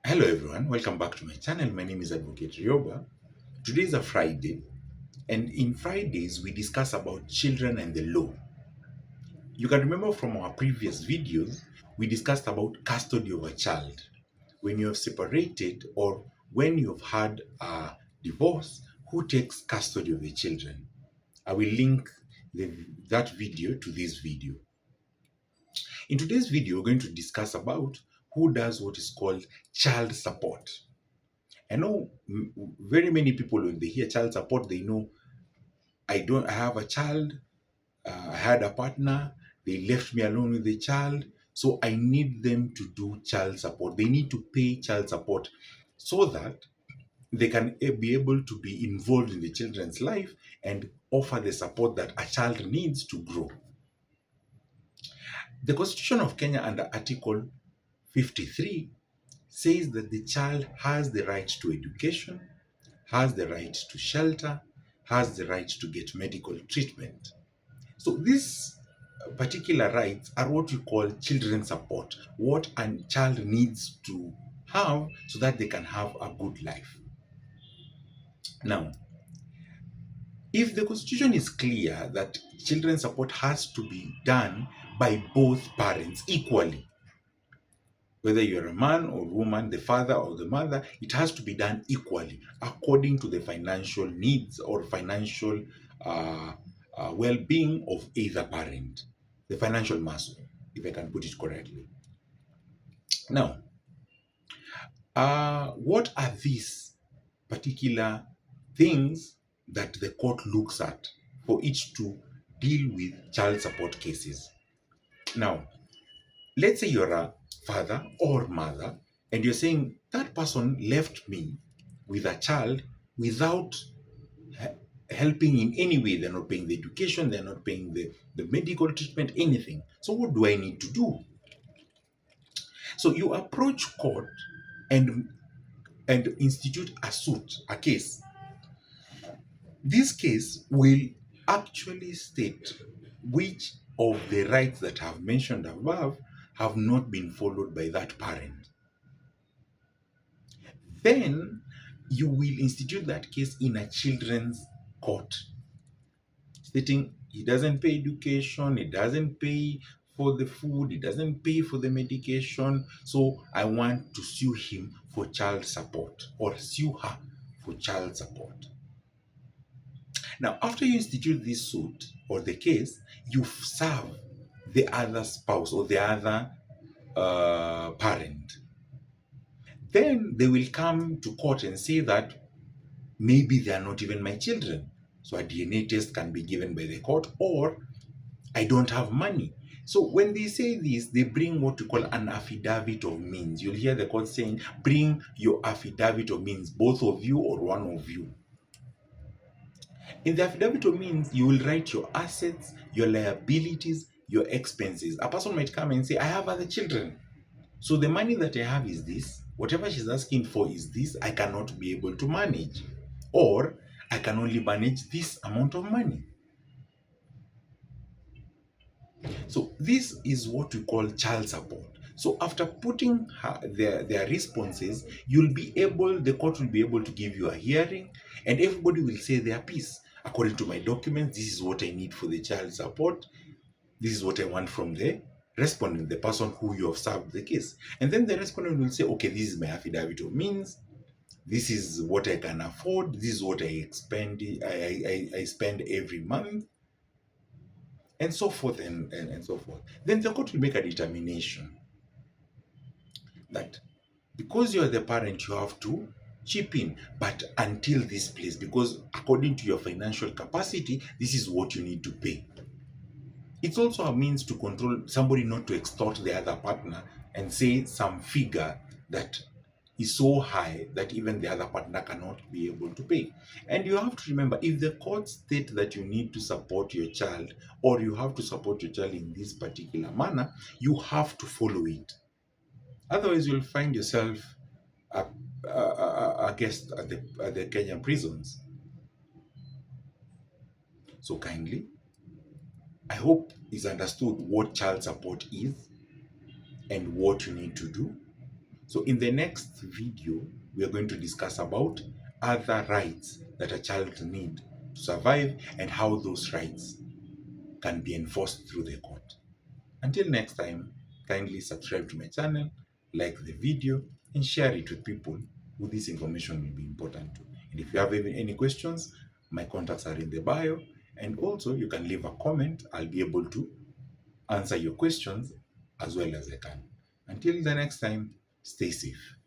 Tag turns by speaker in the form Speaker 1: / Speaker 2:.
Speaker 1: Hello everyone, welcome back to my channel. My name is Advocate Rioba. Today is a Friday, and in Fridays we discuss about children and the law. You can remember from our previous videos, we discussed about custody of a child. When you have separated or when you've had a divorce, who takes custody of the children? I will link that video to this video. In today's video, we're going to discuss about who does what is called child support. I know very many people when they hear child support, they know I have a child, I had a partner, they left me alone with the child, so I need them to do child support. They need to pay child support so that they can be able to be involved in the children's life and offer the support that a child needs to grow. The Constitution of Kenya under Article 53 says that the child has the right to education, has the right to shelter, has the right to get medical treatment. So these particular rights are what we call children's support, what a child needs to have so that they can have a good life. Now, if the Constitution is clear that children's support has to be done by both parents equally, whether you're a man or woman, the father or the mother, it has to be done equally according to the financial needs or financial uh, well-being of either parent, the financial muscle, if I can put it correctly. Now, what are these particular things that the court looks at for each to deal with child support cases? Now, let's say you're a father or mother and you're saying that person left me with a child without helping in any way. They're not paying the education, they're not paying the medical treatment, anything. So what do I need to do? So you approach court and institute a suit, a case. This case will actually state which of the rights that I've mentioned above have not been followed by that parent. Then you will institute that case in a children's court, stating he doesn't pay education, he doesn't pay for the food, he doesn't pay for the medication, so I want to sue him for child support or sue her for child support. Now, after you institute this suit or the case, you serve the other spouse or the other parent. Then they will come to court and say that maybe they are not even my children. So a DNA test can be given by the court, or I don't have money. So when they say this, they bring what we call an affidavit of means. You'll hear the court saying, bring your affidavit of means, both of you or one of you. In the affidavit of means, you will write your assets, your liabilities, your expenses. A person might come and say, I have other children. So the money that I have is this. Whatever she's asking for is this. I cannot be able to manage. Or I can only manage this amount of money. So this is what we call child support. So after putting their responses, the court will be able to give you a hearing and everybody will say their piece. According to my documents, this is what I need for the child support. This is what I want from the respondent, the person who you have served the case. And then the respondent will say, okay, this is my affidavit of means. This is what I can afford. This is what I spend every month, and so forth and so forth. Then the court will make a determination that because you're the parent, you have to chip in, but until this place, because according to your financial capacity, this is what you need to pay. It's also a means to control somebody not to extort the other partner and say some figure that is so high that even the other partner cannot be able to pay. And you have to remember, if the court state that you need to support your child or you have to support your child in this particular manner, you have to follow it. Otherwise, you'll find yourself a guest at the Kenyan prisons. So kindly, I hope it's understood what child support is and what you need to do. So in the next video, we are going to discuss about other rights that a child need to survive and how those rights can be enforced through the court. Until next time, kindly subscribe to my channel, like the video, and share it with people who this information will be important to. And if you have any questions, my contacts are in the bio. And also, you can leave a comment. I'll be able to answer your questions as well as I can. Until the next time, stay safe.